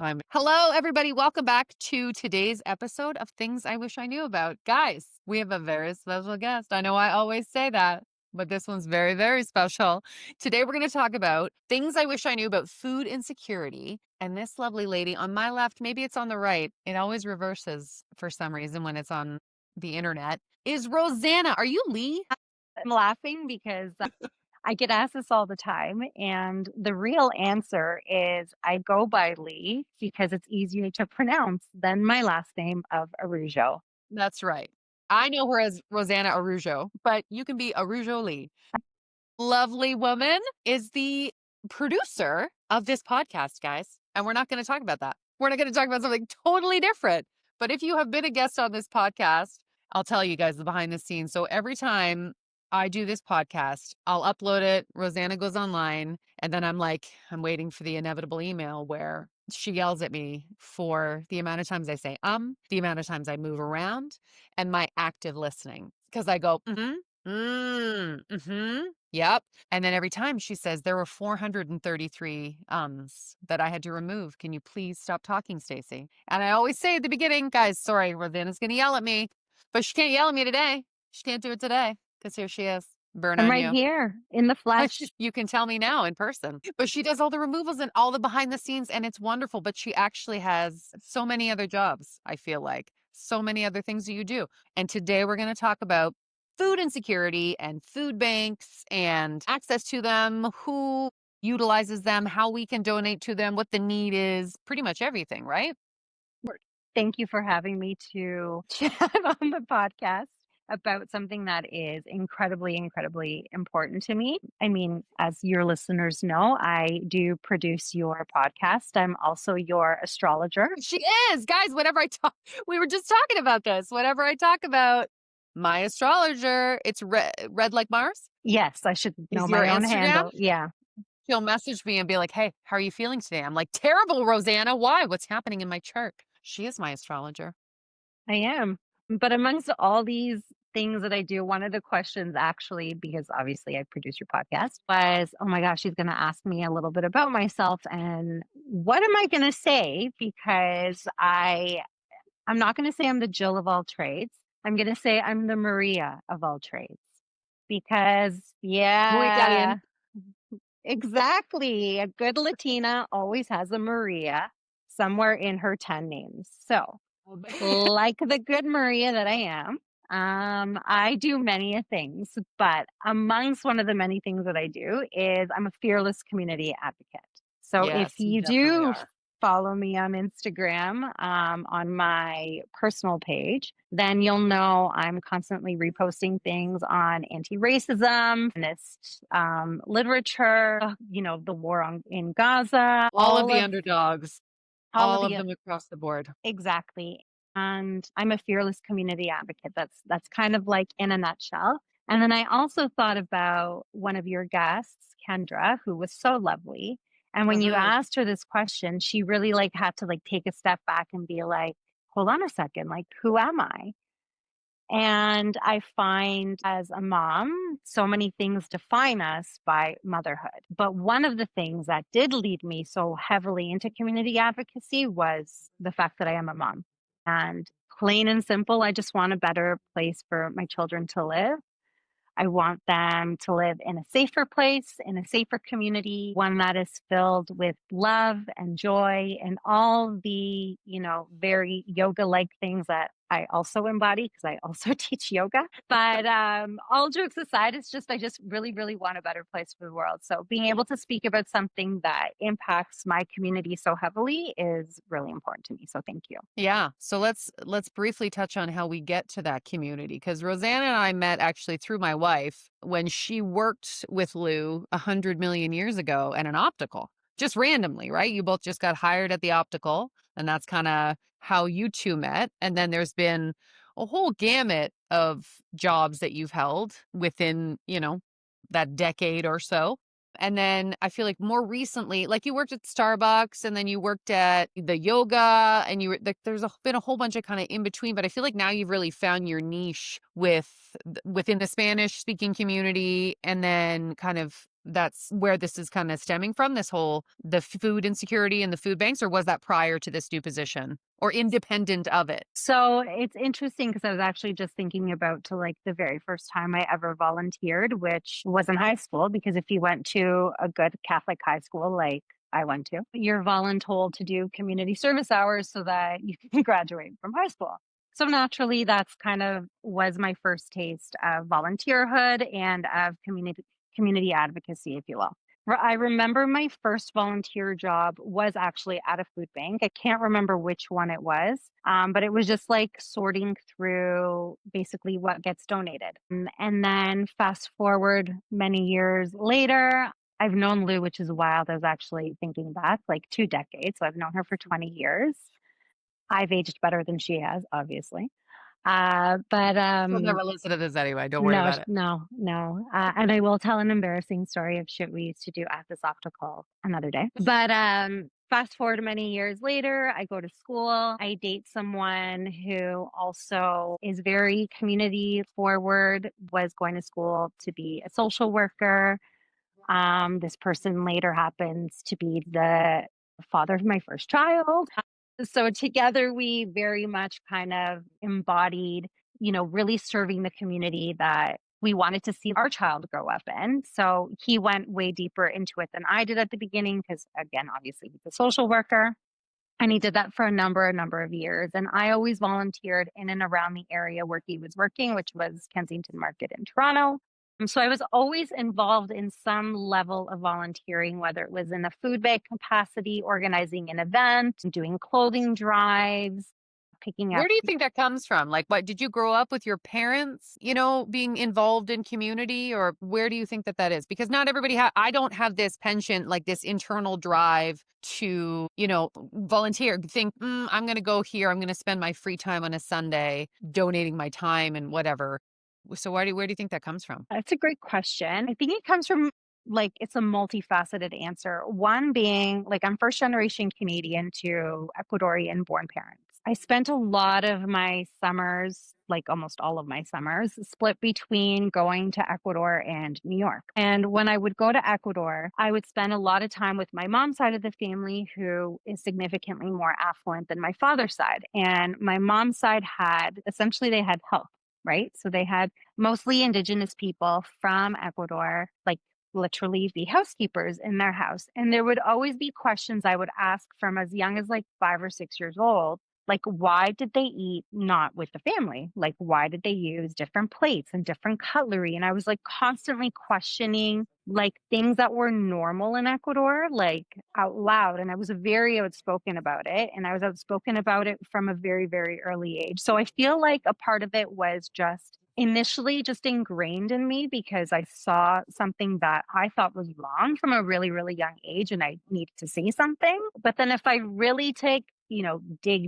Hello, everybody. Welcome back to today's episode of Things I Wish I Knew About. Guys, we have a very special guest. I know I always say that, but this one's very, very special. Today, we're going to talk about things I wish I knew about food insecurity. And this lovely lady on my left, maybe it's on the right, it always reverses for some reason when it's on the internet, is Rosanna. Are you Lee? I'm laughing because I get asked this all the time, and the real answer is I go by Lee because it's easier to pronounce than my last name of Araujo. That's right. I know her as Rosanna Araujo, but you can be Araujo Lee. Lovely woman is the producer of this podcast, guys. And we're not going to talk about that. We're not going to talk about something totally different. But if you have been a guest on this podcast, I'll tell you guys the behind the scenes. So every time I do this podcast, I'll upload it. Rosanna goes online. And then I'm waiting for the inevitable email where she yells at me for the amount of times I say, the amount of times I move around, and my active listening. Because I go, yep. And then every time she says, there were 433 ums that I had to remove. Can you please stop talking, Stacey? And I always say at the beginning, guys, sorry, Rosanna's going to yell at me, but she can't yell at me today. She can't do it today because here she is. Burn I'm on right you. here in the flesh. You can tell me now in person. But she does all the removals and all the behind the scenes, and it's wonderful. But she actually has so many other jobs, I feel like. So many other things that you do. And today we're going to talk about food insecurity and food banks and access to them, who utilizes them, how we can donate to them, what the need is, pretty much everything, right? Thank you for having me to chat on the podcast about something that is incredibly, incredibly important to me. I mean, as your listeners know, I do produce your podcast. I'm also your astrologer. She is, guys. Whenever I talk, we were just talking about this. Whenever I talk about my astrologer, it's red like Mars. Yes, I should know Is your my own Instagram? handle. Yeah, She'll message me and be like, "Hey, how are you feeling today?" I'm like, "Terrible, Rosanna. Why? What's happening in my chart?" She is my astrologer. I am. But amongst all these things that I do, one of the questions actually, because obviously I produce your podcast, was, oh my gosh, she's going to ask me a little bit about myself. And what am I going to say? Because I'm not going to say I'm the Jill of all trades. I'm going to say I'm the Maria of all trades. Because, Muy yeah, Italian. exactly. A good Latina always has a Maria somewhere in her 10 names. So, like the good Maria that I am, I do many a things, but amongst one of the many things that I do is I'm a fearless community advocate. So if Yes, you you definitely do are. follow me on Instagram, on my personal page, then you'll know I'm constantly reposting things on anti-racism, feminist literature, the war in Gaza, All of the underdogs, all of all of the them across the board. exactly. And I'm a fearless community advocate. That's kind of like in a nutshell. And then I also thought about one of your guests, Kendra, who was so lovely. And when you Hmm. asked her this question, she really like had to like take a step back and be like, hold on a second, like who am I? And I find as a mom, so many things define us by motherhood. But one of the things that did lead me so heavily into community advocacy was the fact that I am a mom. And plain and simple, I just want a better place for my children to live. I want them to live in a safer place, in a safer community, one that is filled with love and joy and all the, very yoga like things that I also embody because I also teach yoga. But all jokes aside, I just really, really want a better place for the world. So being able to speak about something that impacts my community so heavily is really important to me. So thank you. Yeah. So let's briefly touch on how we get to that community, because Rosanna and I met actually through my wife when she worked with Lou 100 million years ago at an optical, just randomly, right? You both just got hired at the optical, and that's kind of how you two met. And then there's been a whole gamut of jobs that you've held within, that decade or so. And then I feel like more recently, like you worked at Starbucks and then you worked at the yoga, and you were like, been a whole bunch of kind of in between, but I feel like now you've really found your niche within the Spanish speaking community, and then kind of that's where this is kind of stemming from, this whole the food insecurity and the food banks, or was that prior to this new position or independent of it? So it's interesting because I was actually just thinking about to like the very first time I ever volunteered, which was in high school. Because if you went to a good Catholic high school like I went to, you're voluntold to do community service hours so that you can graduate from high school. So naturally, that's kind of was my first taste of volunteerhood and of community advocacy, if you will. I remember my first volunteer job was actually at a food bank. I can't remember which one it was, but it was just like sorting through basically what gets donated. And then fast forward many years later, I've known Lou, which is wild. I was actually thinking back like 2 decades. So I've known her for 20 years. I've aged better than she has, obviously. But She'll never listen to this anyway. Don't worry no, about it. no, no. And I will tell an embarrassing story of shit we used to do at this optical another day. But fast forward many years later, I go to school. I date someone who also is very community forward, was going to school to be a social worker. This person later happens to be the father of my first child. So together we very much kind of embodied, really serving the community that we wanted to see our child grow up in. So he went way deeper into it than I did at the beginning because again, obviously he's a social worker. And he did that for a number of years. And I always volunteered in and around the area where he was working, which was Kensington Market in Toronto. And so I was always involved in some level of volunteering, whether it was in a food bank capacity, organizing an event, doing clothing drives, picking up. Where do you think that comes from? Like, what did you grow up with your parents, being involved in community, or where do you think that that is? Because not everybody I don't have this penchant, like this internal drive to, volunteer, think, I'm going to go here. I'm going to spend my free time on a Sunday donating my time and whatever. So where do you think that comes from? That's a great question. I think it comes from like it's a multifaceted answer. One being like I'm first generation Canadian to Ecuadorian born parents. I spent a lot of my summers, like almost all of my summers, split between going to Ecuador and New York. And when I would go to Ecuador, I would spend a lot of time with my mom's side of the family, who is significantly more affluent than my father's side. And my mom's side had essentially they had help, right? So they had mostly indigenous people from Ecuador, like literally be housekeepers in their house. And there would always be questions I would ask from as young as like 5 or 6 years old. Like, why did they eat not with the family? Like, why did they use different plates and different cutlery? And I was like constantly questioning like things that were normal in Ecuador, like out loud. And I was very outspoken about it. And I was outspoken about it from a very, very early age. So I feel like a part of it was just initially just ingrained in me because I saw something that I thought was wrong from a really, really young age and I needed to see something. But then if I really dig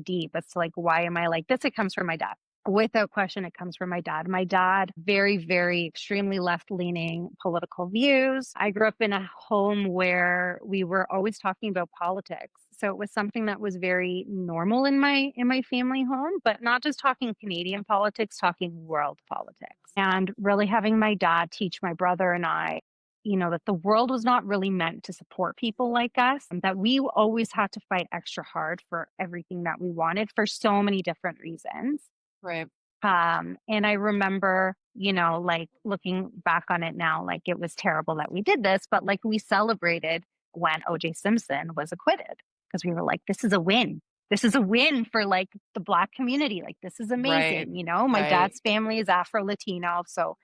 deep as to like, why am I like this? It comes from my dad. Without question, it comes from my dad. My dad, very, very extremely left leaning political views. I grew up in a home where we were always talking about politics. So it was something that was very normal in my family home, but not just talking Canadian politics, talking world politics. And really having my dad teach my brother and I, that the world was not really meant to support people like us, and that we always had to fight extra hard for everything that we wanted for so many different reasons. Right. And I remember, like looking back on it now, like it was terrible that we did this, but like we celebrated when OJ Simpson was acquitted because we were like, this is a win. This is a win for like the Black community. Like, this is Right. amazing. My Right. dad's family is Afro Latino. So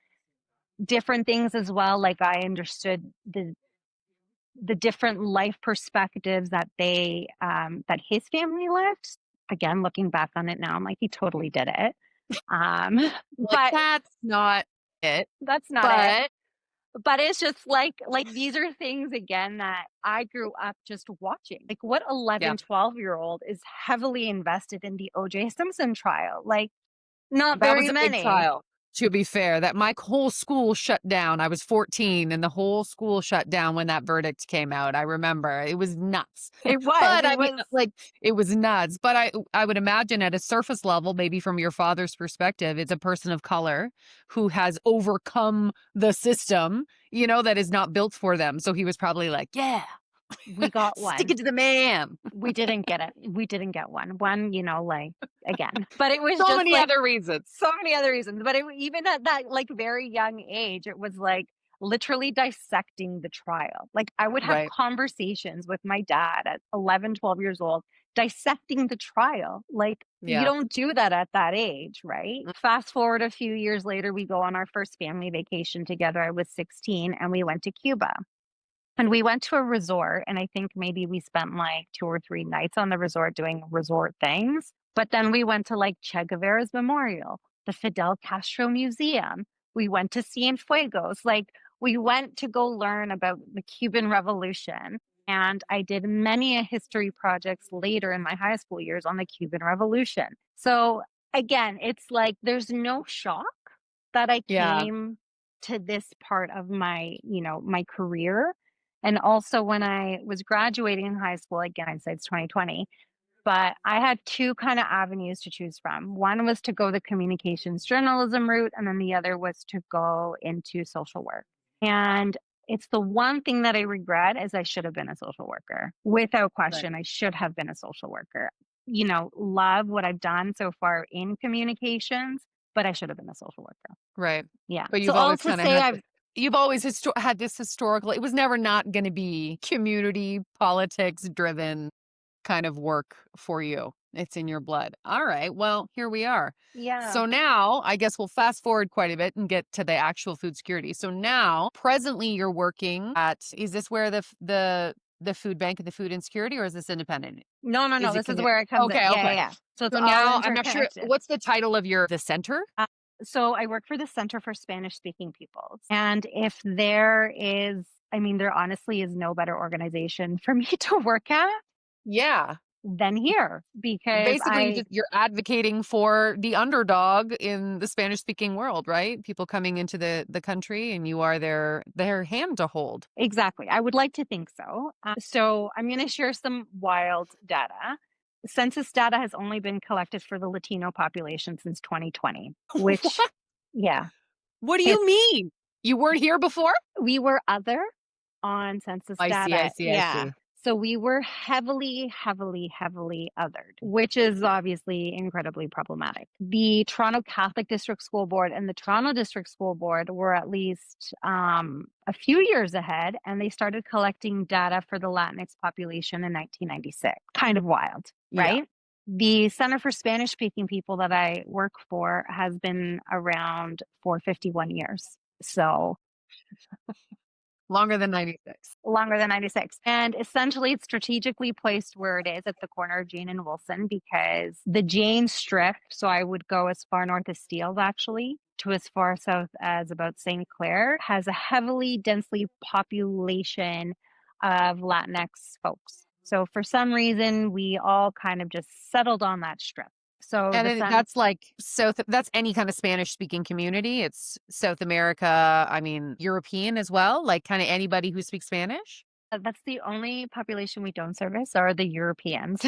different things as well. Like I understood the different life perspectives that that his family lived. Again, looking back on it now, I'm like, he totally did it. Um, Like, but that's not it. that's not it. But But it's just like these are things again that I grew up just watching. Like what yeah, 11, 12-year-old is heavily invested in the OJ Simpson trial? Like not that was very a big many. trial. To be fair, that my whole school shut down. I was 14 and the whole school shut down when that verdict came out. I remember. It was nuts. It was. But It I mean, was. like, it was nuts. But I would imagine at a surface level, maybe from your father's perspective, it's a person of color who has overcome the system, that is not built for them. So he was probably like, yeah, We got stick one. it to the man. We didn't get it. We didn't get one. One, like, again. But it was So just, many like, other reasons. so many other reasons. But even at that, like, very young age, it was, like, literally dissecting the trial. Like, I would have Right. conversations with my dad at 11, 12 years old, dissecting the trial. Like, you Yeah. don't do that at that age, right? Mm. Fast forward a few years later, we go on our first family vacation together. I was 16 and we went to Cuba. And we went to a resort, and I think maybe we spent like 2 or 3 nights on the resort doing resort things. But then we went to like Che Guevara's memorial, the Fidel Castro Museum. We went to Cienfuegos. Like, we went to go learn about the Cuban Revolution. And I did many a history projects later in my high school years on the Cuban Revolution. So again, it's like there's no shock that I Yeah. came to this part of my, my career. And also when I was graduating in high school, again, I'd say it's 2020, but I had two kind of avenues to choose from. One was to go the communications journalism route, and then the other was to go into social work. And it's the one thing that I regret is I should have been a social worker. Without Right. question, I should have been a social worker. Love what I've done so far in communications, but I should have been a social worker. Right. Yeah. But So you've always also kinda say had I've you've always had this historical, it was never not gonna be community politics driven kind of work for you. It's in your blood. Alright, well, here we are. yeah. So now, I guess we'll fast forward quite a bit and get to the actual food security. So now, presently you're working at, is this where the food bank and the food insecurity, or is this independent? No, no, no. Is it This is connected? where it comes in. Okay, Yeah, yeah, okay. yeah. So it's So all now I'm not sure, interconnected. what's the title of the center? So I work for the Center for Spanish Speaking Peoples. And if there is, I mean, there honestly is no better organization for me to work at Yeah. than here because Basically, you're advocating for the underdog in the Spanish speaking world, right? People coming into the country, and you are their hand to hold. exactly. I would like to think so. So I'm going to share some wild data. Census data has only been collected for the Latino population since 2020, which, What? yeah, What do you it's mean? You weren't here before? we were other on census I see, I data. see, I Yeah. see. So we were heavily, heavily, heavily othered, which is obviously incredibly problematic. The Toronto Catholic District School Board and the Toronto District School Board were at least a few years ahead, and they started collecting data for the Latinx population in 1996. Kind of wild, Yeah. right? The Center for Spanish Speaking People that I work for has been around for 51 years. So Longer than 96. longer than 96. And essentially, it's strategically placed where it is at the corner of Jane and Wilson because the Jane Strip, so I would go as far north as Steeles actually, to as far south as about St. Clair, has a heavily, densely population of Latinx folks. So for some reason, we all kind of just settled on that strip. So And the then sun, that's like that's any kind of Spanish speaking community. It's South America, I mean, European as well, like kind of anybody who speaks Spanish? that's the only population we don't service are the Europeans.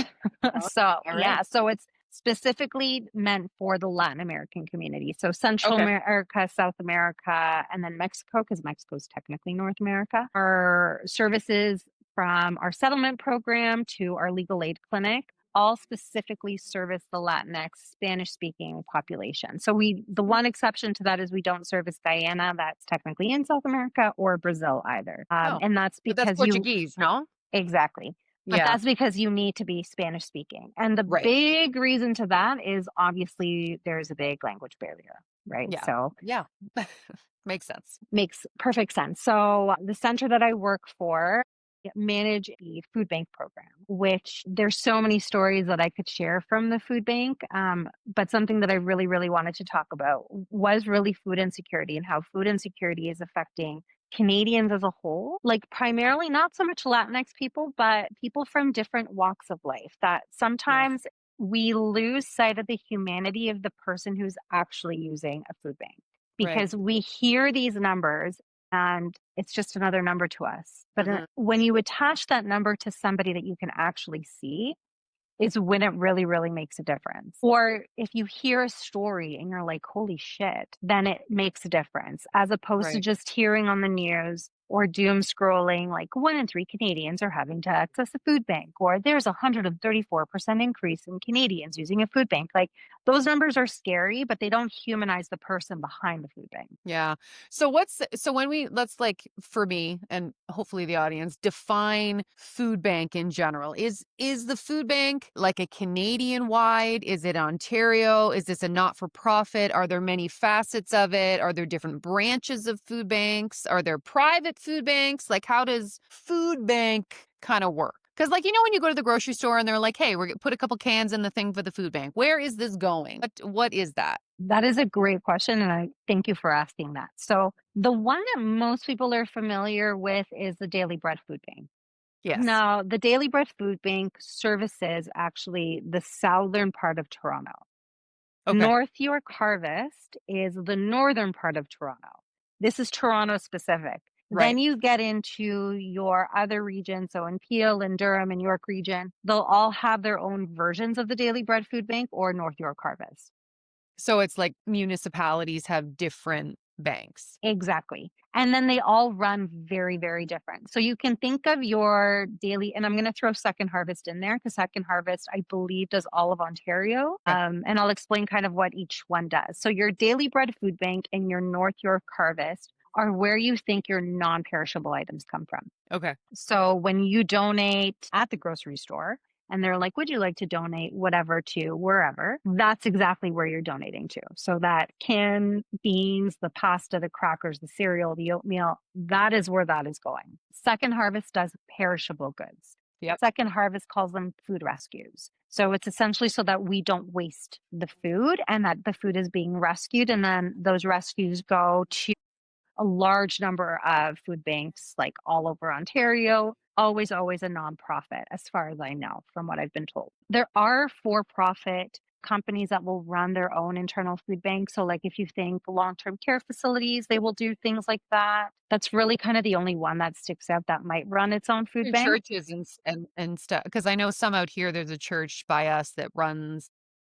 Oh, So, all right. yeah, so it's specifically meant for the Latin American community. So Central Okay. America, South America, and then Mexico, because Mexico is technically North America. Our services from our settlement program to our legal aid clinic all specifically service the Latinx Spanish speaking population. So the one exception to that is we don't service Guyana, that's technically in South America, or Brazil either. Oh, And that's but that's because Portuguese, no? exactly. But Yeah. that's because you need to be Spanish speaking. And the Right. big reason to that is obviously there's a big language barrier, right? Yeah. So Yeah. Makes sense. makes perfect sense. So the center that I work for manage a food bank program, which there's so many stories that I could share from the food bank. But something that I really, really wanted to talk about was really food insecurity and how food insecurity is affecting Canadians as a whole, like primarily not so much Latinx people, but people from different walks of life that Yes. sometimes we lose sight of the humanity of the person who's actually using a food bank. Right. because we hear these numbers and it's just another number to us. But Mhm. when you attach that number to somebody that you can actually see, is when it really, really makes a difference. Or if you hear a story and you're like, holy shit, then it makes a difference as opposed to Right. just hearing on the news or doom scrolling like 1 in 3 Canadians are having to access a food bank, or there's a 134% increase in Canadians using a food bank. Like those numbers are scary, but they don't humanize the person behind the food bank. Yeah. So when we let's like for me and hopefully the audience define food bank in general. Is the food bank like a Canadian wide? Is it Ontario? Is this a not for profit? Are there many facets of it? Are there different branches of food banks? Are there private food banks? Like how does food bank kind of work? Because like when you go to the grocery store and they're like, "Hey, we're gonna put a couple cans in the thing for the food bank." Where is this going? What is that? That is a great question, and I thank you for asking that. So, the one that most people are familiar with is the Daily Bread Food Bank. Yes. Now, the Daily Bread Food Bank services actually the southern part of Toronto. Okay. North York Harvest is the northern part of Toronto. This is Toronto specific. Right. Then you get into your other regions. So in Peel and Durham and York region, they'll all have their own versions of the Daily Bread Food Bank or North York Harvest. So it's like municipalities have different banks. Exactly. And then they all run very, very different. So you can think of your daily, and I'm going to throw Second Harvest in there because Second Harvest, I believe, does all of Ontario. Okay. And I'll explain kind of what each one does. So your Daily Bread Food Bank and your North York Harvest are where you think your non perishable items come from. Okay. So when you donate at the grocery store and they're like, would you like to donate whatever to wherever? That's exactly where you're donating to. So that canned beans, the pasta, the crackers, the cereal, the oatmeal, that is where that is going. Second Harvest does perishable goods. Yep. Second Harvest calls them food rescues. So it's essentially so that we don't waste the food and that the food is being rescued. And then those rescues go to a large number of food banks like all over Ontario. Always, always a nonprofit, as far as I know, from what I've been told. There are for profit companies that will run their own internal food banks. So, like if you think long term care facilities, they will do things like that. That's really kind of the only one that sticks out that might run its own food In bank. churches and stuff. Because I know some out here, there's a church by us that runs,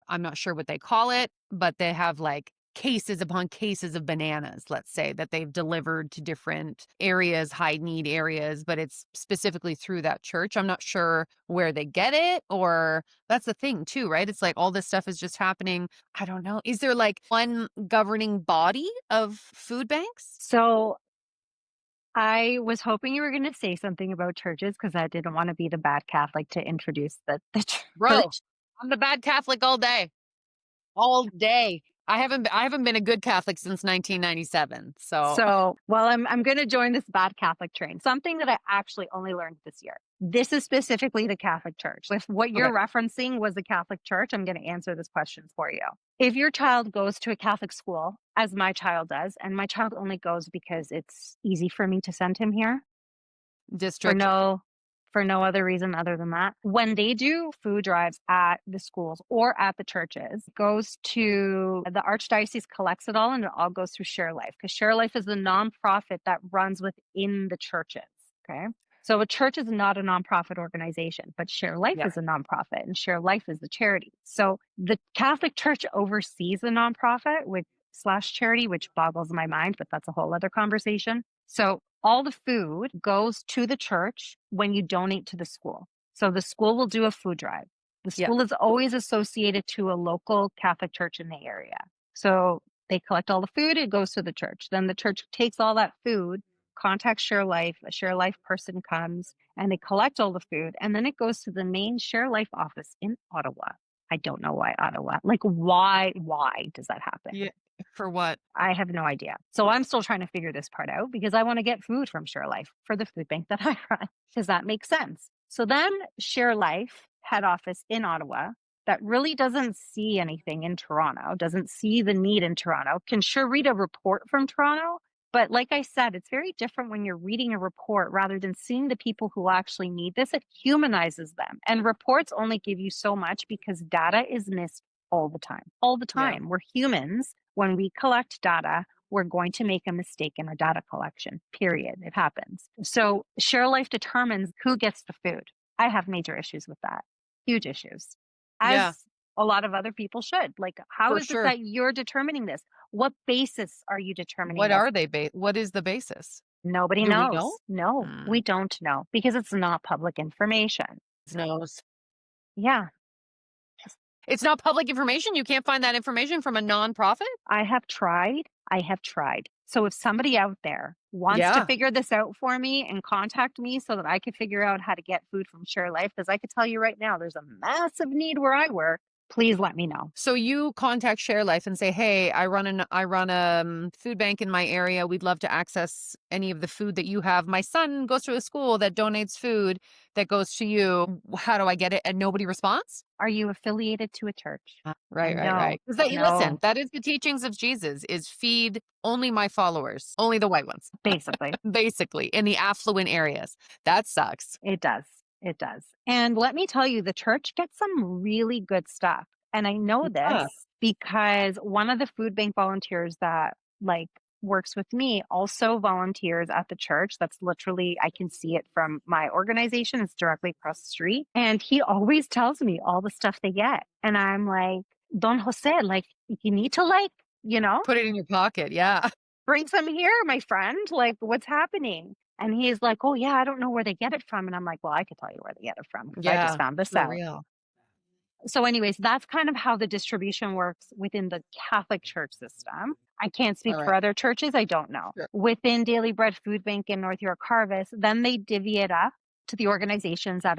I'm not sure what they call it, but they have like cases upon cases of bananas, let's say, that they've delivered to different areas, high need areas, but it's specifically through that church. I'm not sure where they get it, or that's the thing too, right? It's like all this stuff is just happening. I don't know. Is there like one governing body of food banks? So, I was hoping you were going to say something about churches because I didn't want to be the bad Catholic to introduce the Bro, church. I'm the bad Catholic all day. All day. I haven't been a good Catholic since 1997. So, So, well, I'm going to join this bad Catholic train. Something that I actually only learned this year. This is specifically the Catholic Church. If what okay. you're referencing was the Catholic Church, I'm going to answer this question for you. If your child goes to a Catholic school, as my child does, and my child only goes because it's easy for me to send him here, for District. no other reason other than that. When they do food drives at the schools or at the churches, it goes to the archdiocese collects it all and it all goes through Share Life because Share Life is the nonprofit that runs within the churches. Okay. So a church is not a nonprofit organization, but Share Life Yeah. is a nonprofit and Share Life is the charity. So the Catholic Church oversees the nonprofit with slash charity, which boggles my mind, but that's a whole other conversation. So all the food goes to the church when you donate to the school. So the school will do a food drive. The Yeah. school is always associated to a local Catholic church in the area. So they collect all the food, it goes to the church. Then the church takes all that food, contacts Share Life, a Share Life person comes and they collect all the food. And then it goes to the main Share Life office in Ottawa. I don't know why Ottawa. Like why does that happen? Yeah. For what? I have no idea. So I'm still trying to figure this part out because I want to get food from Share Life for the food bank that I run. Does that make sense? So then Share Life head office in Ottawa that really doesn't see anything in Toronto, doesn't see the need in Toronto, can sure read a report from Toronto. But like I said, it's very different when you're reading a report rather than seeing the people who actually need this. It humanizes them. And reports only give you so much because data is missed all the time. All the Yeah. time. We're humans. When we collect data, we're going to make a mistake in our data collection, period. It happens. So Share Life determines who gets the food. I have major issues with that, huge issues, Yeah, as a lot of other people should. Like, how for is it sure. that you're determining this? What basis are you determining this? What is the basis? Nobody Do we know? knows. No, Mm, we don't know because it's not public information. knows. Yeah, It's not public information? You can't find that information from a nonprofit? I have tried. I have tried. So if somebody out there wants to Yeah. figure this out for me and contact me so that I can figure out how to get food from Share Life, because I could tell you right now, there's a massive need where I work. Please let me know. So you contact Share Life and say, "Hey, I run a food bank in my area. We'd love to access any of the food that you have. My son goes to a school that donates food that goes to you. How do I get it?" And nobody responds? Are you affiliated to a church? Right, And right, no, right. Because that, listen, no, that is the teachings of Jesus: is feed only my followers, only the white ones, basically. basically in the affluent areas. That sucks. It does. It does. And let me tell you, the church gets some really good stuff. And I know Yeah. this because one of the food bank volunteers that like works with me also volunteers at the church. That's literally, I can see it from my organization. It's directly across the street. And he always tells me all the stuff they get. And I'm like, Don Jose, like, you need to you know, Put it in your pocket. Yeah. bring some here, my friend. Like, what's happening? And he's like, oh, yeah, I don't know where they get it from. And I'm like, well, I could tell you where they get it from because I just Yeah. found this For out. real. So, anyways, that's kind of how the distribution works within the Catholic Church system. I can't All speak for right. other churches. I don't know. Sure. Within Daily Bread Food Bank in North York Harvest, then they divvy it up to the organizations that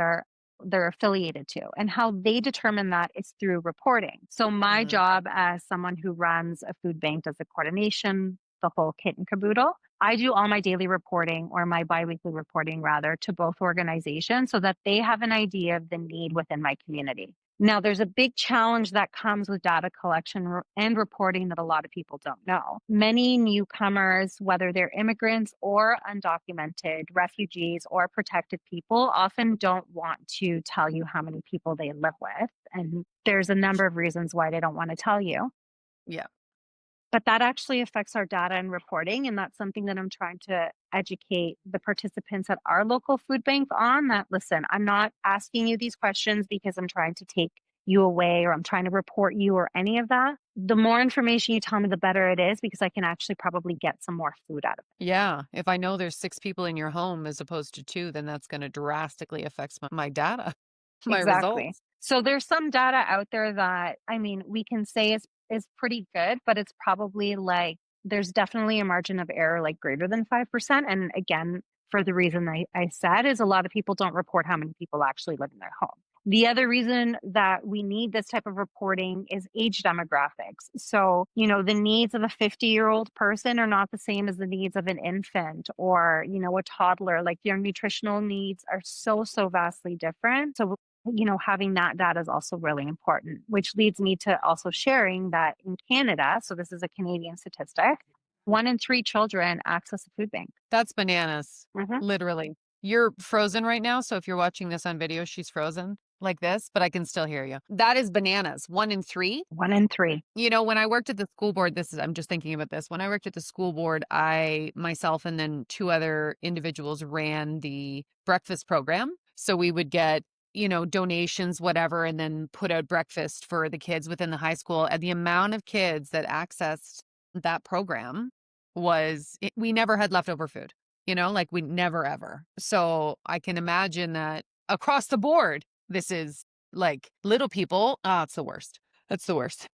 they're affiliated to. And how they determine that is through reporting. So my Mhm. job as someone who runs a food bank does the coordination, the whole kit and caboodle. I do all my daily reporting or my biweekly reporting rather to both organizations so that they have an idea of the need within my community. Now, there's a big challenge that comes with data collection and reporting that a lot of people don't know. Many newcomers, whether they're immigrants or undocumented refugees or protected people, often don't want to tell you how many people they live with. And there's a number of reasons why they don't want to tell you. Yeah. But that actually affects our data and reporting. And that's something that I'm trying to educate the participants at our local food bank on that. Listen, I'm not asking you these questions because I'm trying to take you away or I'm trying to report you or any of that. The more information you tell me, the better it is because I can actually probably get some more food out of it. Yeah. If I know there's 6 people in your home as opposed to 2, then that's going to drastically affect my data, my Exactly. results. So there's some data out there that I mean, we can say is pretty good, but it's probably like there's definitely a margin of error like greater than 5%. And again, for the reason I said is a lot of people don't report how many people actually live in their home. The other reason that we need this type of reporting is age demographics. So, the needs of a 50-year-old person are not the same as the needs of an infant or, a toddler. Like their nutritional needs are so, so vastly different. So having that data is also really important, which leads me to also sharing that in Canada, so this is a Canadian statistic, 1 in 3 children access a food bank. That's bananas, Mhm. literally. You're frozen right now, so if you're watching this on video, she's frozen like this, but I can still hear you. That is bananas. 1 in 3? 1 in 3. When I worked at the school board, I'm just thinking about this. When I worked at the school board, I myself and then 2 other individuals ran the breakfast program. So we would get, donations, whatever, and then put out breakfast for the kids within the high school. And the amount of kids that accessed that program we never had leftover food, like we never ever. So I can imagine that across the board, this is like little people. Ah, it's the worst. That's the worst.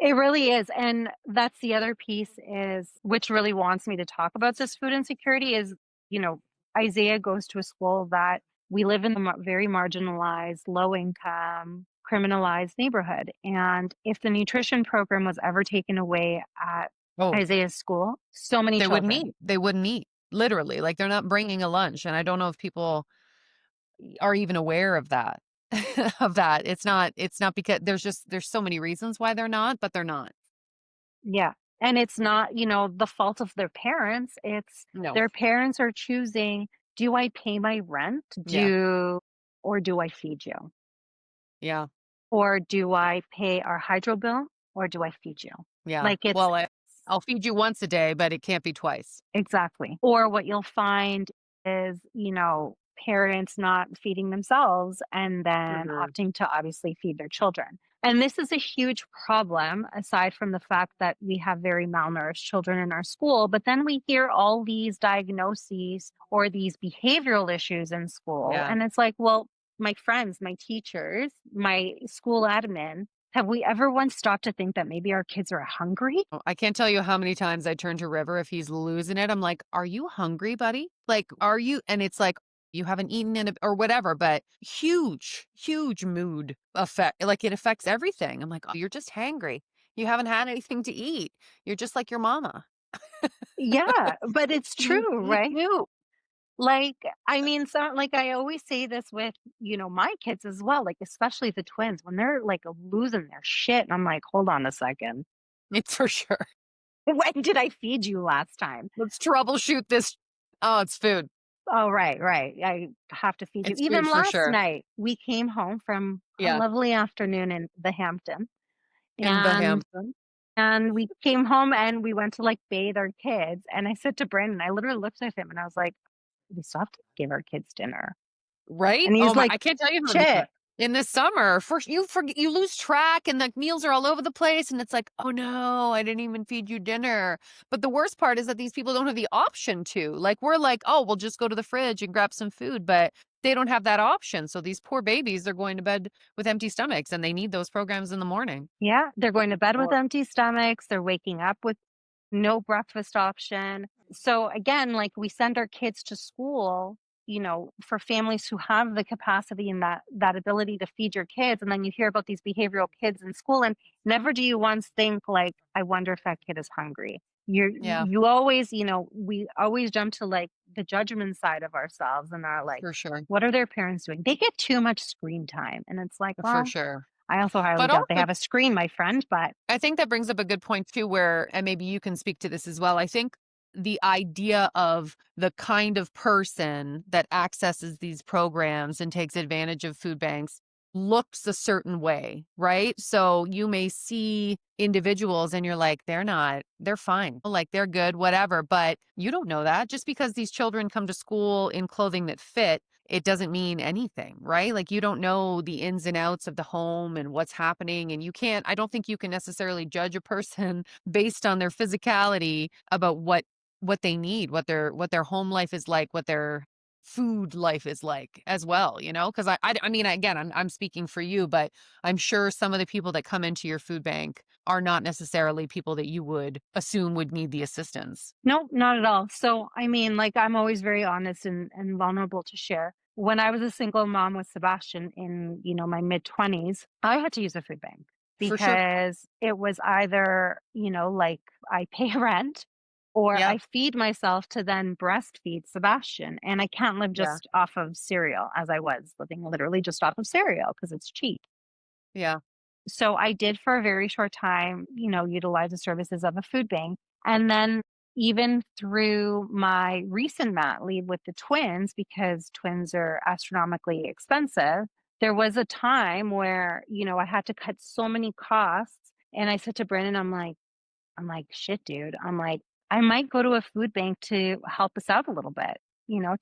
It really is. And that's the other piece is, which really wants me to talk about this food insecurity is, you know, Isaiah goes to a school that we live in a very marginalized, low income, criminalized neighborhood. And if the nutrition program was ever taken away at Oh, Isaiah's school, so many they wouldn't children. eat. They wouldn't eat. Literally, like they're not bringing a lunch, and I don't know if people are even aware of that. Of that. It's not because there's so many reasons why they're not, but they're not. Yeah. And it's not, the fault of their parents. It's No. their parents are choosing, do I pay my rent? Yeah. Or do I feed you? Yeah. Or do I pay our hydro bill or do I feed you? Yeah. Like it's Well, I'll feed you once a day, but it can't be twice. Exactly. Or what you'll find is, parents not feeding themselves and then Mhm. opting to obviously feed their children. And this is a huge problem, aside from the fact that we have very malnourished children in our school. But then we hear all these diagnoses or these behavioral issues in school. Yeah. And it's like, well, my friends, my teachers, my school admin, have we ever once stopped to think that maybe our kids are hungry? Oh, I can't tell you how many times I turn to River if he's losing it. I'm like, "Are you hungry, buddy? Like, are you?" And it's like, "You haven't eaten in a," or whatever, but huge, huge mood effect. Like, it affects everything. I'm like, "Oh, you're just hangry. You haven't had anything to eat. You're just like your mama." Yeah, but it's Me true, me right? too. Like, I mean, so like I always say this with, my kids as well, like especially the twins when they're like losing their shit. And I'm like, hold on a second. It's for sure. When did I feed you last time? Let's troubleshoot this. Oh, it's food. Oh, right, right. I have to feed you. It's food Even for last sure. night, we came home from a Yeah, lovely afternoon in the Hampton in the and Hampton. we came home and we went to like bathe our kids. And I said to Brandon, I literally looked at him and I was like, we still have to give our kids dinner. Right? And Oh he's my, like, I can't tell you how many times. shit. In the summer, first you forget, you lose track and the meals are all over the place and it's like, "Oh no, I didn't even feed you dinner." But the worst part is that these people don't have the option to. Like we're like, "Oh, we'll just go to the fridge and grab some food," but they don't have that option. So these poor babies, they're going to bed with empty stomachs and they need those programs in the morning. Yeah, they're going to bed with Or empty stomachs, they're waking up with no breakfast option. So again, like we send our kids to school, for families who have the capacity and that ability to feed your kids. And then you hear about these behavioral kids in school and never do you once think like, I wonder if that kid is hungry. yeah, You always, we always jump to like the judgment side of ourselves and are like, for sure. what are their parents doing? They get too much screen time. And it's like, For well, sure. I also highly But doubt they also have a screen, my friend, but I think that brings up a good point too, where, and maybe you can speak to this as well. I think the idea of the kind of person that accesses these programs and takes advantage of food banks looks a certain way, right? So you may see individuals and you're like, they're fine, like they're good, whatever. But you don't know that just because these children come to school in clothing that fit, it doesn't mean anything, right? Like you don't know the ins and outs of the home and what's happening. And I don't think you can necessarily judge a person based on their physicality about what they need, what their home life is like, what their food life is like as well, because I mean, again, I'm speaking for you, but I'm sure some of the people that come into your food bank are not necessarily people that you would assume would need the assistance. no, not at all. So, I mean, like, I'm always very honest and vulnerable to share. When I was a single mom with Sebastian in, my mid 20s, I had to use a food bank For sure. because it was either, like I pay rent or Yeah. I feed myself to then breastfeed Sebastian. And I can't live Yeah. just off of cereal as I was living literally just off of cereal because it's cheap. Yeah. So I did for a very short time, utilize the services of a food bank. And then even through my recent mat leave with the twins, because twins are astronomically expensive, there was a time where, I had to cut so many costs. And I said to Brennan, I'm like, shit, dude. I'm like, I might go to a food bank to help us out a little bit,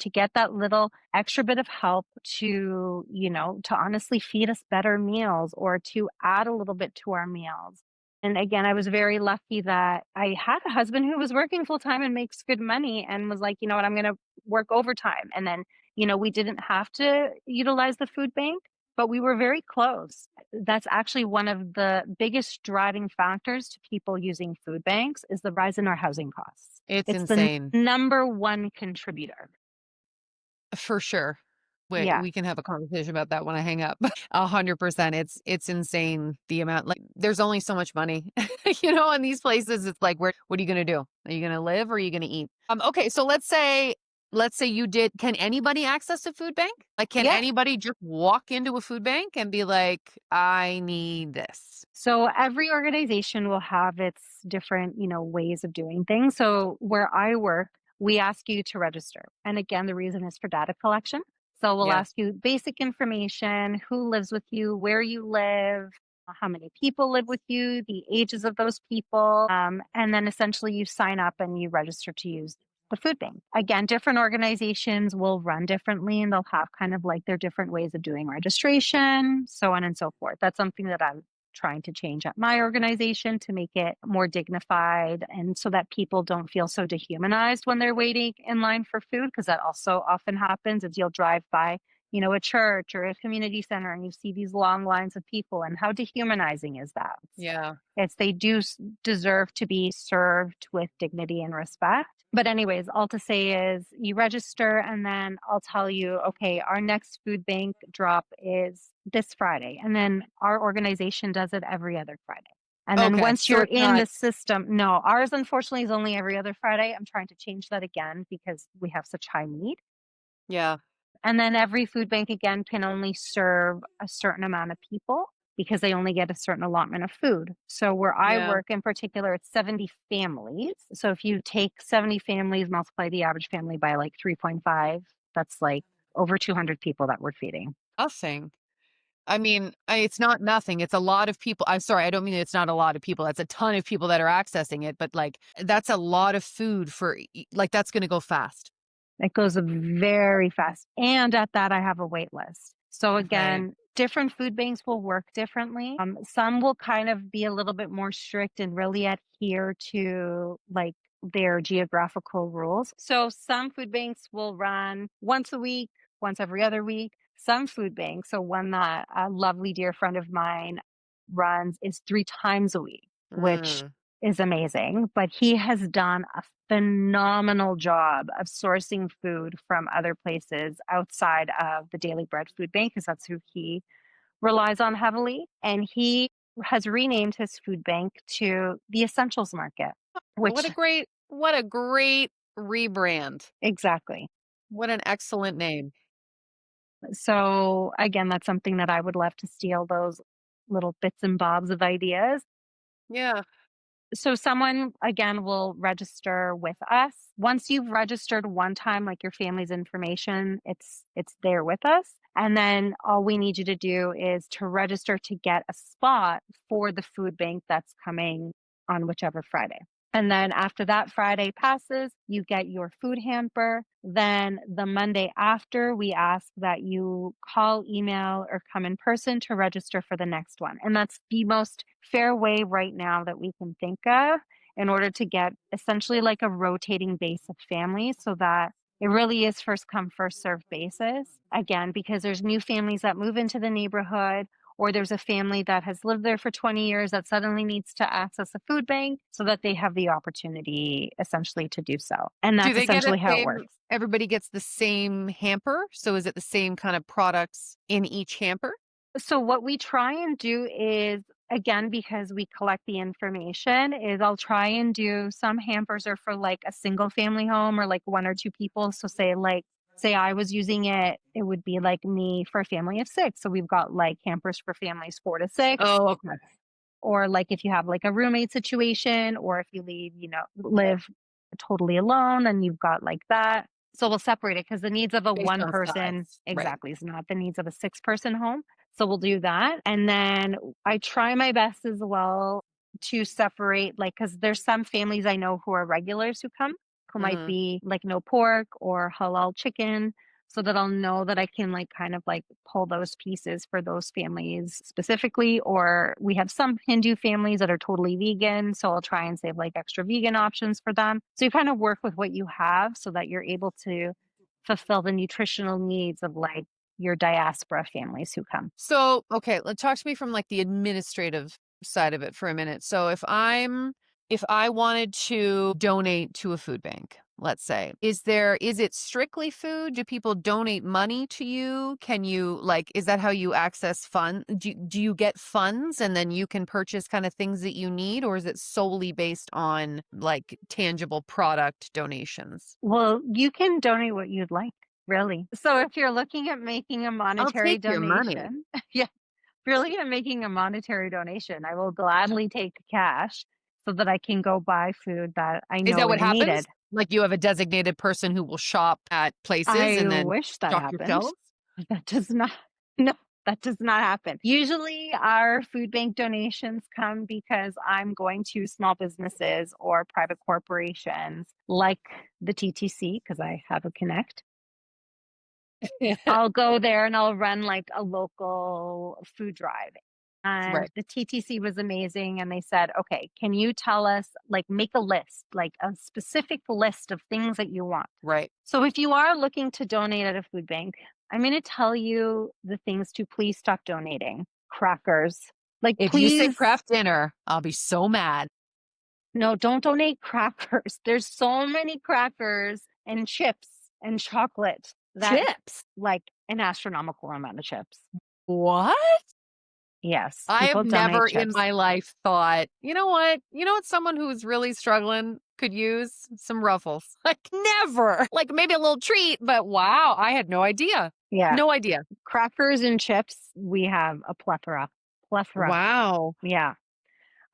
to get that little extra bit of help to honestly feed us better meals or to add a little bit to our meals. And again, I was very lucky that I had a husband who was working full time and makes good money and was like, you know what, I'm going to work overtime. And then, we didn't have to utilize the food bank, but we were very close. That's actually one of the biggest driving factors to people using food banks is the rise in our housing costs. It's It's the insane. number one contributor. For sure. Wait, Yeah. we can have a conversation about that when I hang up. 100%. It's insane the amount. Like there's only so much money. In these places it's like what are you going to do? Are you going to live or are you going to eat? Okay, so let's say you did, can anybody access a food bank? Like can Yeah. anybody just walk into a food bank and be like, "I need this." So every organization will have its different, ways of doing things. So where I work, we ask you to register. And again, the reason is for data collection. So we'll Yeah. ask you basic information, who lives with you, where you live, how many people live with you, the ages of those people, and then essentially you sign up and you register to use the food bank. Again, different organizations will run differently and they'll have kind of like their different ways of doing registration, so on and so forth. That's something that I'm trying to change at my organization to make it more dignified and so that people don't feel so dehumanized when they're waiting in line for food, because that also often happens is you'll drive by, you know, a church or a community center and you see these long lines of people, and how dehumanizing is that? Yeah. It's they do deserve to be served with dignity and respect. But anyways, all to say is you register and then I'll tell you, okay, our next food bank drop is this Friday. And then our organization does it every other Friday. And then Okay. once So you're it's in not, the system, no, ours unfortunately is only every other Friday. I'm trying to change that again because we have such high need. yeah. And then every food bank again can only serve a certain amount of people because they only get a certain allotment of food. So where I Yeah. work in particular, it's 70 families. So if you take 70 families, multiply the average family by like 3.5, that's like over 200 people that we're feeding. Nothing. I mean, it's not nothing. It's a lot of people. I'm sorry. I don't mean it's not a lot of people. That's a ton of people that are accessing it. But like, that's a lot of food for, like, that's going to go fast. It goes very fast. And at that, I have a wait list. So Okay. again, different food banks will work differently. Some will kind of be a little bit more strict and really adhere to like their geographical rules. So some food banks will run once a week, once every other week. Some food banks, so one that a lovely dear friend of mine runs is 3 times a week, which Mm. is amazing. But he has done a phenomenal job of sourcing food from other places outside of the Daily Bread Food Bank, because that's who he relies on heavily. And he has renamed his food bank to the Essentials Market, which What a great rebrand. exactly. What an excellent name. So again, that's something that I would love to steal those little bits and bobs of ideas. Yeah. So someone again will register with us. Once you've registered one time, like your family's information, it's there with us. And then all we need you to do is to register to get a spot for the food bank that's coming on whichever Friday. And then after that Friday passes, you get your food hamper. Then the Monday after, we ask that you call, email, or come in person to register for the next one. And that's the most fair way right now that we can think of in order to get essentially like a rotating base of families so that it really is first come, first served basis. Again, because there's new families that move into the neighborhood, or there's a family that has lived there for 20 years that suddenly needs to access a food bank so that they have the opportunity essentially to do so. And Do that's they get a essentially how it same, works. everybody gets the same hamper? So is it the same kind of products in each hamper? So what we try and do is, again, because we collect the information, is I'll try and do some hampers are for like a single family home or like one or two people. So say I was using it, it would be like me for a family of six. So we've got like hampers for families 4 to 6. Oh, okay. Or like if you have like a roommate situation, or if you live totally alone, then you've got like that. So we'll separate it because the needs of a Based one on person size. Right. exactly is not the needs of a 6 person home. So we'll do that. And then I try my best as well to separate, like, because there's some families I know who are regulars who come, who might Mhm. be like no pork or halal chicken, so that I'll know that I can like kind of like pull those pieces for those families specifically. Or we have some Hindu families that are totally vegan, so I'll try and save like extra vegan options for them. So you kind of work with what you have so that you're able to fulfill the nutritional needs of like your diaspora families who come. So, okay, let's talk to me from like the administrative side of it for a minute. So if I wanted to donate to a food bank, let's say, is it strictly food? Do people donate money to you? Can you like is that how you access fund? Do you get funds and then you can purchase kind of things that you need, or is it solely based on like tangible product donations? Well, you can donate what you'd like, really. So if you're looking at making a I'll monetary take your money. donation, yeah, if you're looking at making a monetary donation, I will gladly take cash so that I can go buy food that I Is know that what is happens? needed. Like, you have a designated person who will shop at places I and then wish that stock your happened. shelves? That does not, no, That does not happen. Usually, our food bank donations come because I'm going to small businesses or private corporations like the TTC, because I have a connect. I'll go there and I'll run like a local food drive. And Right. the TTC was amazing. And they said, okay, can you tell us, like, make a list, like a specific list of things that you want? Right. So if you are looking to donate at a food bank, I'm going to tell you the things to please stop donating. Crackers. Like, If you say please, craft dinner, I'll be so mad. no, don't donate crackers. There's so many crackers and chips and chocolate that, Chips? like, an astronomical amount of chips. What? Yes, I have people donate never in chips. my life thought, you know what? You know what someone who's really struggling could use? Some ruffles. Like never. Like maybe a little treat, but wow, I had no idea. Yeah, No idea. crackers and chips, we have a plethora. Plethora. Wow. Yeah.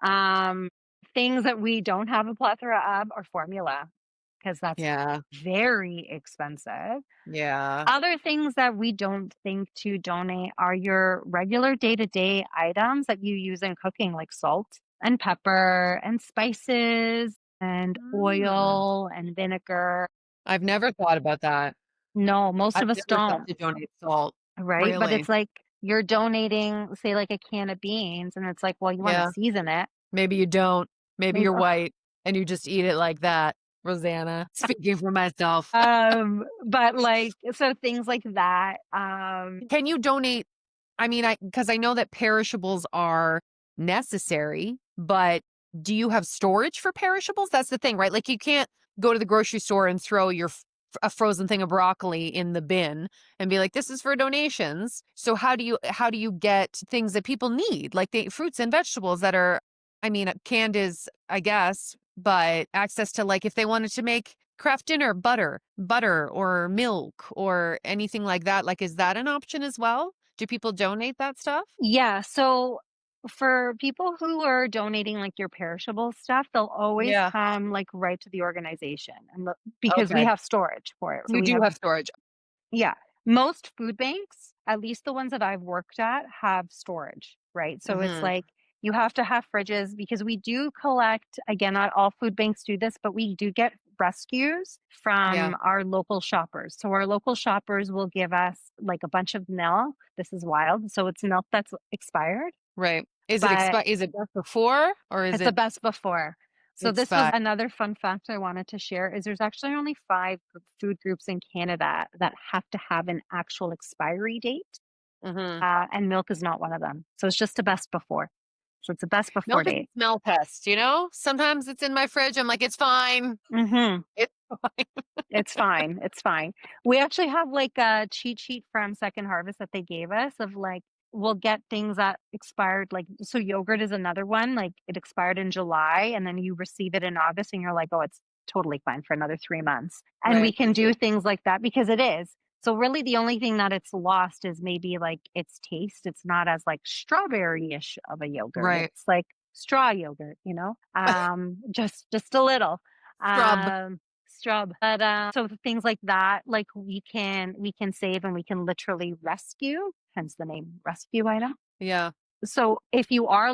Um, Things that we don't have a plethora of are formula, because that's Yeah. very expensive. Yeah. Other things that we don't think to donate are your regular day-to-day items that you use in cooking, like salt and pepper and spices and Mm. oil and vinegar. I've never thought about that. No, most I've of us never thought don't, to donate salt. right? But Really? it's like you're donating, say, like a can of beans, and it's like, well, you want to Yeah. season it. Maybe you don't. Maybe Maybe, you're white and you just eat it like that. Rosanna, speaking for myself. but like, so things like that. Can you donate? I mean, because I know that perishables are necessary, but do you have storage for perishables? That's the thing, right? Like you can't go to the grocery store and throw a frozen thing of broccoli in the bin and be like, "This is for donations." So how do you get things that people need, like the fruits and vegetables that are, I mean, canned is, I guess, but access to like if they wanted to make craft dinner, butter or milk or anything like that, like is that an option as well? Do people donate that stuff? Yeah, so for people who are donating like your perishable stuff, they'll always Yeah. come like right to the organization because we Okay. have storage for it. So You we do have, have storage. yeah, most food banks, at least the ones that I've worked at, have storage, right? So it's Mhm. like you have to have fridges because we do collect, again, not all food banks do this, but we do get rescues Yeah. from our local shoppers. So our local shoppers will give us like a bunch of milk. This is wild. So it's milk that's expired, Right. but Is it best before or is it's the it best before. So this was expired? another fun fact I wanted to share is there's actually only food groups in Canada that have to have an actual expiry date, Mhm. and milk is not one of them. So it's just a best before. So it's a best before Milk is a date. smell pest, you know? Sometimes it's in my fridge, I'm like, "It's fine. Mhm. It's fine." It's fine, it's fine. We actually have, like, a cheat sheet from Second Harvest that they gave us of, like, we'll get things that expired, like, so yogurt is another one, like, it expired in July, and then you receive it in August, and you're like, "Oh, it's totally fine for another 3 months." And we Right. can do things like that because it is. So, really, the only thing that it's lost is maybe, like, its taste. It's not as, like, strawberry-ish of a yogurt. Right. It's like straw yogurt, just a little. Scrub. Um Strub. But, so things like that, like, we can save and we can literally rescue, hence the name rescue item. Yeah. So if you are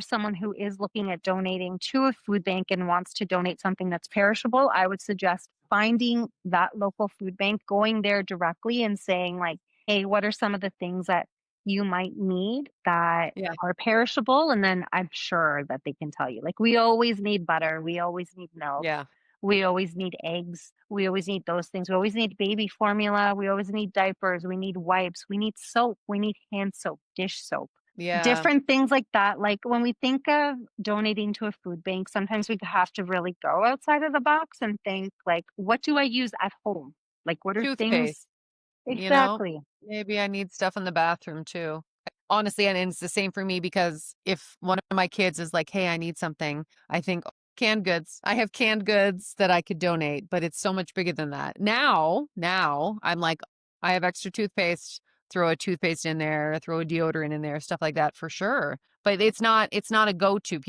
someone who is looking at donating to a food bank and wants to donate something that's perishable, I would suggest finding that local food bank, going there directly and saying like, "Hey, what are some of the things that you might need that Yeah. are perishable?" And then I'm sure that they can tell you. Like, we always need butter, we always need milk, Yeah. we always need eggs. We always need those things. We always need baby formula. We always need diapers. We need wipes. We need soap. We need hand soap, dish soap, Yeah. different things like that. Like when we think of donating to a food bank, sometimes we have to really go outside of the box and think, like, what do I use at home? Like, what are Toothpaste, things you know? exactly? Maybe I need stuff in the bathroom too. Honestly, and it's the same for me because if one of my kids is like, "Hey, I need something," I think, "Oh, canned goods." I have canned goods that I could donate, but it's so much bigger than that. Now I'm like, I have extra toothpaste, throw a toothpaste in there, throw a deodorant in there, stuff like that for sure. But it's not a go-to.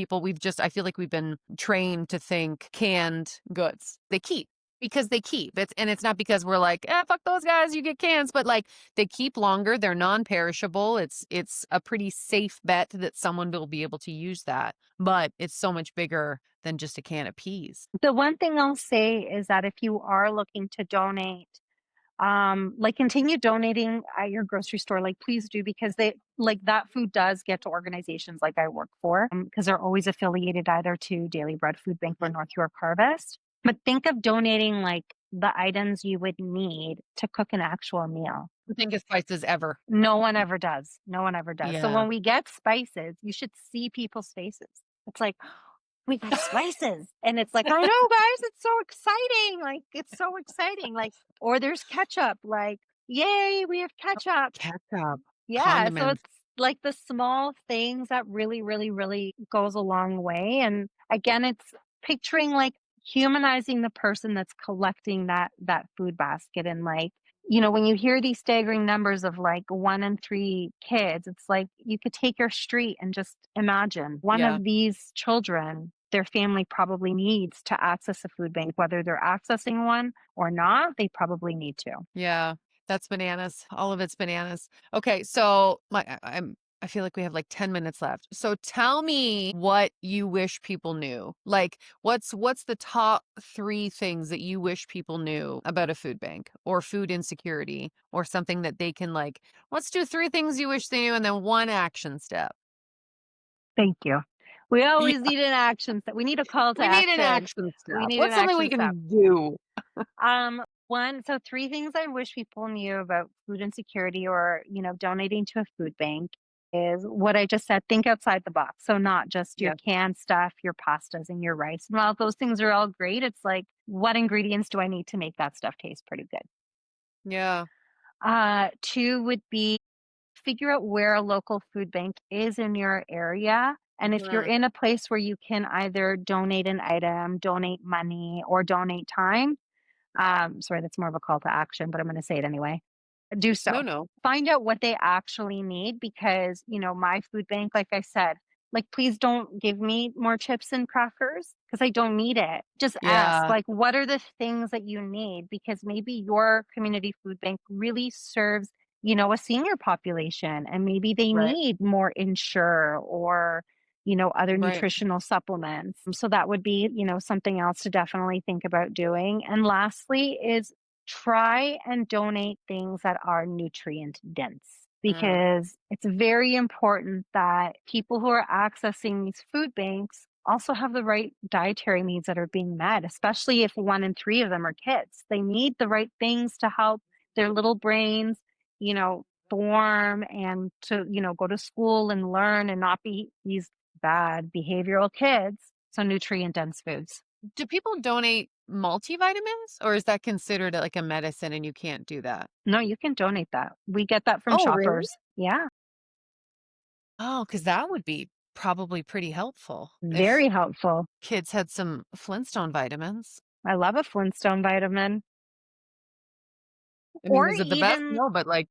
I feel like we've been trained to think canned goods. They keep. because they keep. It's not because we're like, fuck those guys, you get cans, but like they keep longer, they're non-perishable. It's a pretty safe bet that someone will be able to use that. But it's so much bigger than just a can of peas. The one thing I'll say is that if you are looking to donate, like continue donating at your grocery store, like please do, because they like that food does get to organizations like I work for, because they're always affiliated either to Daily Bread Food Bank or Mhm. North York Harvest. But think of donating like the items you would need to cook an actual meal. I think it's prices ever. No one ever does. No one ever does. So Yeah. when we get spices, you should see people's faces. It's like, we got spices. And it's like, I know, guys, it's so exciting. Like, it's so exciting. Like, or there's ketchup. Like, yay, we have ketchup. Ketchup, Yeah. So condiments. it's like the small things that really, really, really goes a long way. And again, it's picturing like humanizing the person that's collecting that food basket. And like, when you hear these staggering numbers of like 1 in 3 kids, it's like you could take your street and just imagine one Yeah. of these children, their family probably needs to access a food bank, whether they're accessing one or not, they probably need to. Yeah, that's bananas. All of it's bananas. Okay, so I feel like we have like 10 minutes left. So tell me what you wish people knew. Like what's the top 3 things that you wish people knew about a food bank or food insecurity or something that they can like, let's do 3 things you wish they knew and then 1 action step. Thank you. We Yeah, always need an action step. We need a call to we need an action. action We step. need an What's something we action step. can do? So 3 things I wish people knew about food insecurity or, donating to a food bank is what I just said, think outside the box. So not just your Yeah. canned stuff, your pastas and your rice. And while those things are all great, it's like, what ingredients do I need to make that stuff taste pretty good? Yeah. Two would be figure out where a local food bank is in your area. And if you're Mhm. in a place where you can either donate an item, donate money, or donate time, sorry, that's more of a call to action, but I'm going to say it anyway. Do No, so. no. Find out what they actually need because, my food bank, like I said, like, please don't give me more chips and crackers because I don't need it. Just ask, Yeah, like, what are the things that you need? Because maybe your community food bank really serves, a senior population and maybe they right. need more Ensure or, other Right. nutritional supplements. So that would be, something else to definitely think about doing. And lastly is try and donate things that are nutrient dense Mm. because it's very important that people who are accessing these food banks also have the right dietary needs that are being met, especially if 1 in 3 of them are kids. They need the right things to help their little brains, form and to, go to school and learn and not be these bad behavioral kids. So, nutrient dense foods. Do people donate multivitamins, or is that considered like a medicine and you can't do that? No, you can donate that. We get that from Oh, really? shoppers. Yeah. Oh, because that would be probably pretty helpful if Very helpful. kids had some Flintstone vitamins. I love a Flintstone vitamin. I mean, Or is it the best? even No, but like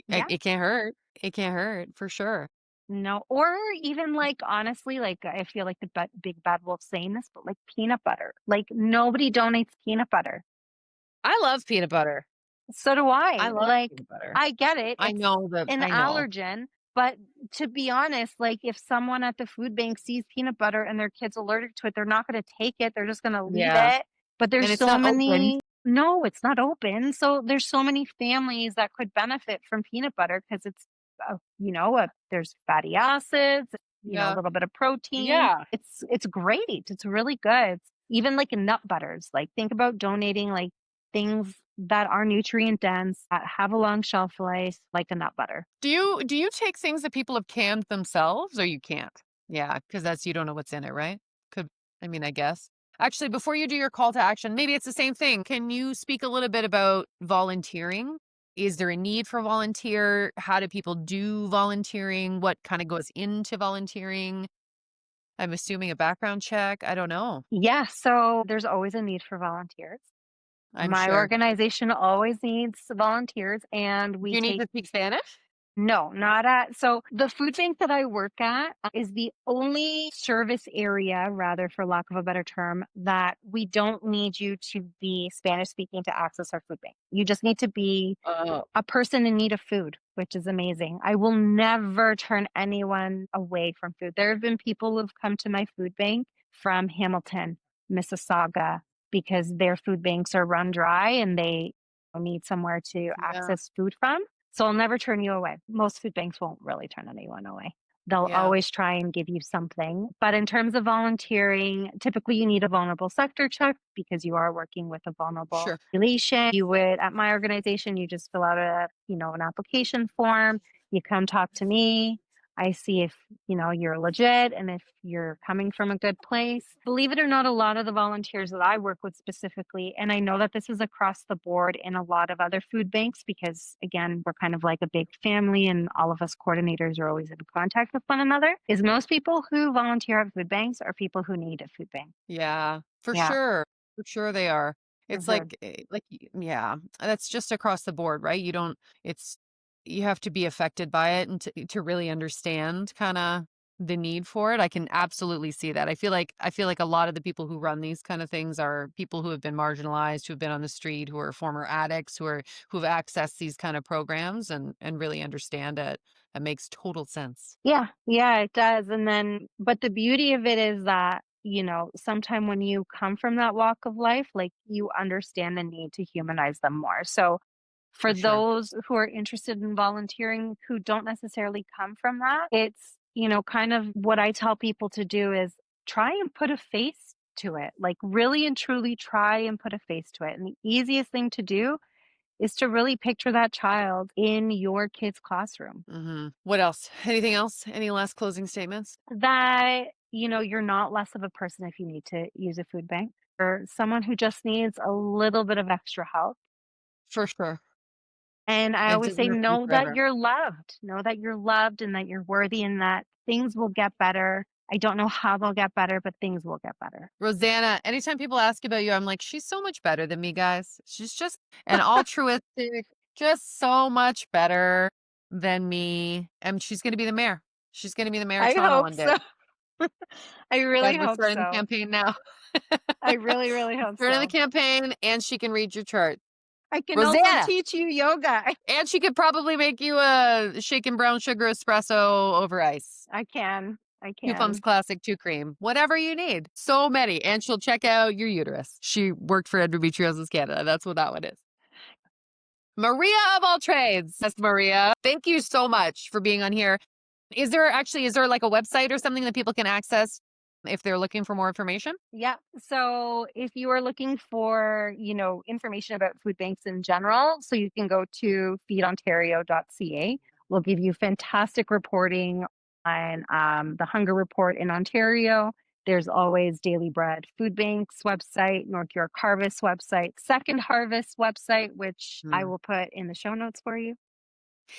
yeah, it can't hurt. It can't hurt for sure. no, or even, like, honestly, like, I feel like the big bad wolf saying this, but, like, peanut butter. Like, nobody donates peanut butter. I love peanut butter. So do I I. love Like, peanut butter. I get it. I It's know that. an I know. allergen, but to be honest, like, if someone at the food bank sees peanut butter and their kid's allergic to it, they're not gonna take it, they're just gonna leave Yeah, it. But there's and it's so not open. many. No, it's not open. So there's so many families that could benefit from peanut butter because it's, there's fatty acids, a Yeah, little bit of protein. yeah. It's great. It's really good. Even like nut butters. Like think about donating like things that are nutrient dense, that have a long shelf life, like a nut butter. Do you take things that people have canned themselves or you can't? Yeah, because that's you don't know what's in it, right? Could I mean, I guess. Actually, before you do your call to action, maybe it's the same thing. Can you speak a little bit about volunteering? Is there a need for volunteer? How do people do volunteering? What kind of goes into volunteering? I'm assuming a background check. I don't know. Yeah, so there's always a need for volunteers. I'm My sure. organization always needs volunteers, and Do we you need take to speak Spanish? No, not at so the food bank that I work at is the only service area, rather, for lack of a better term, that we don't need you to be Spanish speaking to access our food bank. You just need to be Oh, a person in need of food, which is amazing. I will never turn anyone away from food. There have been people who've come to my food bank from Hamilton, Mississauga, because their food banks are run dry and they need somewhere to yeah, access food from. So I'll never turn you away. Most food banks won't really turn anyone away. They'll yeah, always try and give you something. But in terms of volunteering, typically you need a vulnerable sector check because you are working with a vulnerable sure, population. You would, at my organization, you just fill out an application form. You come talk to me. I see if, you're legit and if you're coming from a good place. Believe it or not, a lot of the volunteers that I work with specifically, and I know that this is across the board in a lot of other food banks because, again, we're kind of like a big family and all of us coordinators are always in contact with one another, is most people who volunteer at food banks are people who need a food bank. yeah, Yeah. for sure they are. It's Mhm. yeah, that's just across the board, right? It's you have to be affected by it and to really understand kind of the need for it. I can absolutely see that. I feel like a lot of the people who run these kind of things are people who have been marginalized, who've been on the street, who are former addicts, who've accessed these kind of programs and really understand it. It makes total sense. Yeah, yeah, it does, and then but the beauty of it is that, sometime when you come from that walk of life, like, you understand the need to humanize them more, so, for For sure. those who are interested in volunteering who don't necessarily come from that, it's, kind of what I tell people to do is try and put a face to it, like, really and truly try and put a face to it, and the easiest thing to do is to really picture that child in your kid's classroom. What else? Anything else? Any last closing statements? That, you're not less of a person if you need to use a food bank or someone who just needs a little bit of extra help. For sure. And I And it always doesn't say, have to be know that forever. you're loved. Know that you're loved and that you're worthy and that things will get better. I don't know how they'll get better, but things will get better. Rosanna, anytime people ask about you, I'm like, she's so much better than me, guys. She's just an altruistic, just so much better than me. And she's going to be the mayor. She's going to be the mayor of I Toronto hope one day. so. I really Guys, we're hope starting the so. campaign now. I really, really We're hope starting the so. campaign, and she can read your chart. I can also Rosanna! teach you yoga. And she could probably make you a shaken brown sugar espresso over ice. I can. I 2 Pumps can. Classic, 2 Cream, whatever you need. So many. And she'll check out your uterus. She worked for Endometriosis Canada. That's what that one is. Maria of all trades. Yes, Maria. Thank you so much for being on here. Is there like a website or something that people can access if they're looking for more information? Yeah. So if you are looking for, information about food banks in general, so you can go to feedontario.ca. We'll give you fantastic reporting on the hunger report in Ontario. There's always Daily Bread Food Bank's website, North York Harvest website, Second Harvest website, which I Hmm. will put in the show notes for you.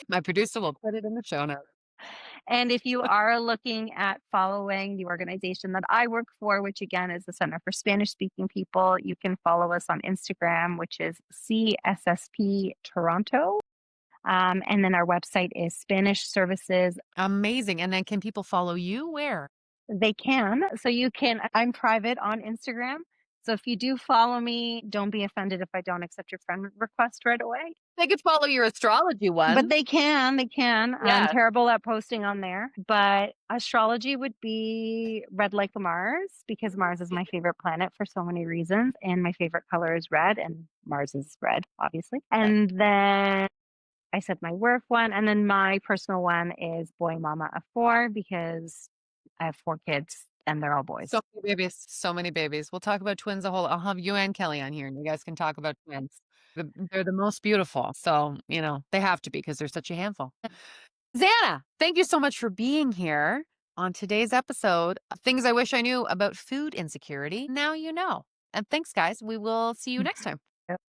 My producer will put it in the show notes. And if you are looking at following the organization that I work for, which again is the Center for Spanish Speaking People, you can follow us on Instagram, which is CSSP Toronto. And then our website is Spanish Services. Amazing. And then can people follow you where? They can. So you can, I'm private on Instagram. So if you do follow me, don't be offended if I don't accept your friend request right away. They could follow your astrology But one. they can. I'm Yeah. terrible at posting on there, but astrology would be red like Mars because Mars is my favorite planet for so many reasons, and my favorite color is red, and Mars is red, obviously. Okay. And then I said my work one, and then my personal one is boy mama of four because I have 4 kids and they're all boys. So many babies. So many babies. We'll talk about twins a whole I'll have you and Kelly on here and you guys can talk about twins. They're the most beautiful. So, they have to be because they're such a handful. Zana, thank you so much for being here on today's episode of Things I Wish I Knew About Food Insecurity. Now you know. And thanks, guys. We will see you next time.